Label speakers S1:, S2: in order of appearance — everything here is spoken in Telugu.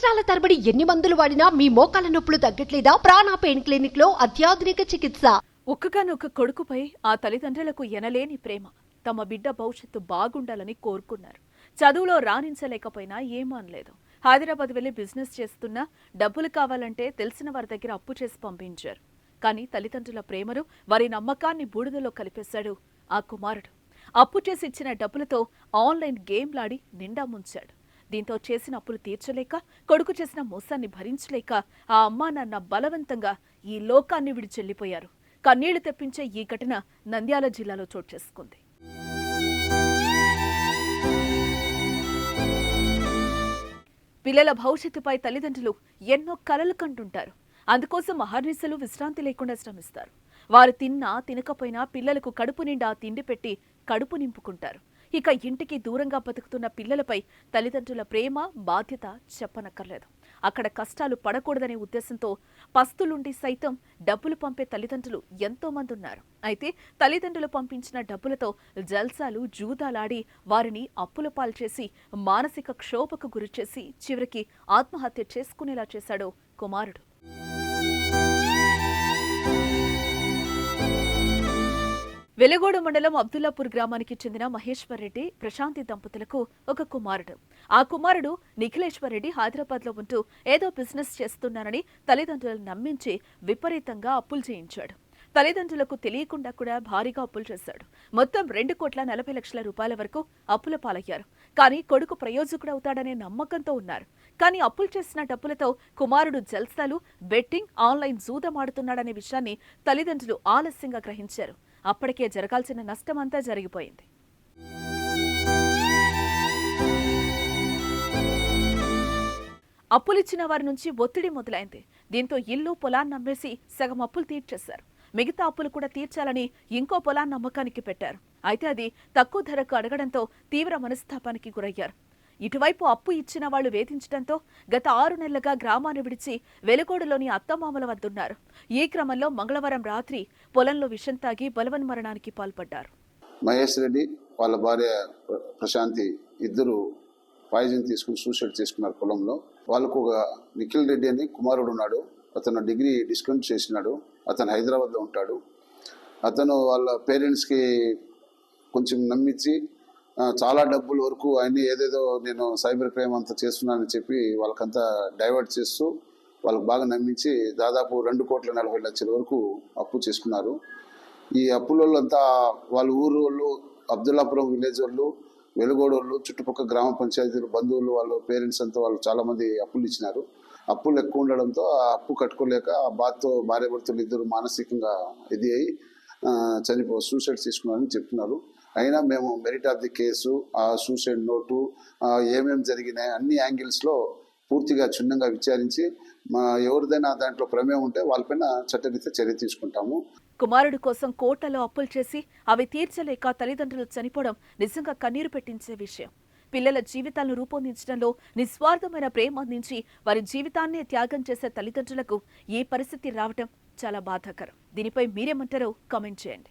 S1: సంవత్సరాల తరబడి ఎన్ని మందులు వాడినా మీ మోకాల నొప్పులు తగ్గట్లేదా? ప్రాణ పెయిన్ క్లినిక్ లో అత్యాధునిక చికిత్స.
S2: ఒక్కగానొక్క కొడుకుపై ఆ తల్లిదండ్రులకు ఎనలేని ప్రేమ. తమ బిడ్డ భవిష్యత్తు బాగుండాలని కోరుకున్నారు. చదువులో రాణించలేకపోయినా ఏమనలేదు. హైదరాబాద్ వెళ్లి బిజినెస్ చేస్తున్నా డబ్బులు కావాలంటే తెలిసిన వారి దగ్గర అప్పు చేసి పంపించారు. కానీ తల్లిదండ్రుల ప్రేమను, వారి నమ్మకాన్ని బూడిదలో కలిపేశాడు ఆ కుమారుడు. అప్పు చేసి ఇచ్చిన డబ్బులతో ఆన్లైన్ గేమ్లాడి నిండా ముంచాడు. దీంతో చేసిన అప్పులు తీర్చలేక, కొడుకు చేసిన మోసాన్ని భరించలేక ఆ అమ్మా నాన్న బలవంతంగా ఈ లోకాన్ని విడిచెళ్లిపోయారు. కన్నీళ్లు తెప్పించే ఈ ఘటన నంద్యాల జిల్లాలో చోటు చేసుకుంది. పిల్లల భవిష్యత్తుపై తల్లిదండ్రులు ఎన్నో కలలు కంటుంటారు. అందుకోసం అహర్నిశలు విశ్రాంతి లేకుండా శ్రమిస్తారు. వారు తిన్నా తినకపోయినా పిల్లలకు కడుపు నిండా తిండి పెట్టి కడుపు నింపుకుంటారు. ఇక ఇంటికి దూరంగా బతుకుతున్న పిల్లలపై తల్లిదండ్రుల ప్రేమ, బాధ్యత చెప్పనక్కర్లేదు. అక్కడ కష్టాలు పడకూడదనే ఉద్దేశంతో పస్తులుండి సైతం డబ్బులు పంపే తల్లిదండ్రులు ఎంతో మంది ఉన్నారు. అయితే తల్లిదండ్రులు పంపించిన డబ్బులతో జల్సాలు, జూదాలాడి వారిని అప్పుల పాల్చేసి మానసిక క్షోభకు గురిచేసి చివరికి ఆత్మహత్య చేసుకునేలా చేశాడు కుమారుడు. వెలుగోడు మండలం అబ్దుల్లాపూర్ గ్రామానికి చెందిన మహేశ్వర్ రెడ్డి, ప్రశాంతి దంపతులకు ఒక కుమారుడు. ఆ కుమారుడు నిఖిలేశ్వర్ రెడ్డి హైదరాబాద్లో ఉంటూ ఏదో బిజినెస్ చేస్తున్నానని తల్లిదండ్రులను నమ్మించి విపరీతంగా అప్పులు చేయించాడు. తల్లిదండ్రులకు తెలియకుండా కూడా భారీగా అప్పులు చేశాడు. మొత్తం 2,40,00,000 రూపాయల వరకు అప్పుల పాలయ్యారు. కానీ కొడుకు ప్రయోజకుడవుతాడనే నమ్మకంతో ఉన్నారు. కానీ అప్పులు చేసిన డబ్బులతో కుమారుడు జల్సాలు, బెట్టింగ్, ఆన్లైన్ జూదమాడుతున్నాడనే విషయాన్ని తల్లిదండ్రులు ఆలస్యంగా గ్రహించారు. అప్పటికే జరగాల్సిన నష్టమంతా జరిగిపోయింది. అప్పులిచ్చిన వారి నుంచి ఒత్తిడి మొదలైంది. దీంతో ఇల్లు, పొలాన్ని అమ్మేసి సగం అప్పులు తీర్చేశారు. మిగతా అప్పులు కూడా తీర్చాలని ఇంకో పొలాన్ని అమ్మకానికి పెట్టారు. అయితే అది తక్కువ ధరకు అడగడంతో తీవ్ర మనస్తాపానికి గురయ్యారు. ఇటువైపు అప్పు ఇచ్చిన వాళ్లు వేధించడంతో గత 6 నెలలుగా గ్రామాన్ని విడిచి వెలుగోడులోని అత్తమామల వద్దున్నారు. ఈ క్రమంలో మంగళవారం రాత్రి పొలంలో విషం తాగి బలవన్మరణానికి పాల్పడ్డారు.
S3: మహేష్ రెడ్డి వాళ్ళ భార్య ప్రశాంతి ఇద్దరు పాయిజన్ తీసుకుని సూసైడ్ చేసుకున్నారు పొలంలో. వాళ్ళకు ఒక నిఖిల్ రెడ్డి అని కుమారుడు ఉన్నాడు. అతను డిగ్రీ డిస్కంటిన్యూ చేసినాడు. అతను హైదరాబాద్లో ఉంటాడు. అతను వాళ్ళ పేరెంట్స్కి కొంచెం నమ్మించి చాలా డబ్బుల వరకు ఆయన్ని ఏదేదో నేను సైబర్ క్రైమ్ అంతా చేస్తున్నానని చెప్పి వాళ్ళకంతా డైవర్ట్ చేస్తూ వాళ్ళకు బాగా నమ్మించి దాదాపు 2,40,00,000 వరకు అప్పు చేసుకున్నారు. ఈ అప్పుల అంతా వాళ్ళ ఊరు వాళ్ళు, అబ్దుల్లాపురం విలేజ్ వాళ్ళు, వెలుగోడు వాళ్ళు, చుట్టుపక్కల గ్రామ పంచాయతీలు, బంధువులు, వాళ్ళ పేరెంట్స్ అంతా వాళ్ళు చాలామంది అప్పులు ఇచ్చినారు. అప్పులు ఎక్కువ ఉండడంతో ఆ అప్పు కట్టుకోలేక ఆ బాధతో భార్యాభర్తలు ఇద్దరు మానసికంగా ఇది అయి సూసైడ్ చేసుకున్నారని చెప్తున్నారు. అయినా మేము మెరిట్ ఆఫ్ ది కేసు, ఆ సూసైడ్ నోటు, ఏమేమి జరిగినాయి అన్ని యాంగిల్స్లో పూర్తిగా క్షుణ్ణంగా విచారించి ఎవరిదైనా దాంట్లో ప్రమేయం ఉంటే వాళ్ళపైన చట్టరీత్యా చర్య తీసుకుంటాము.
S2: కుమారుడు కోసం కోటలో అప్పులు చేసి అవి తీర్చలేక తల్లిదండ్రులు చనిపోవడం నిజంగా కన్నీరు పెట్టించే విషయం. పిల్లల జీవితాలను రూపొందించడంలో నిస్వార్థమైన ప్రేమ అందించి వారి జీవితాన్నే త్యాగం చేసే తల్లిదండ్రులకు ఈ పరిస్థితి రావటం చాలా బాధాకరం. దీనిపై మీరేమంటారో కామెంట్ చేయండి.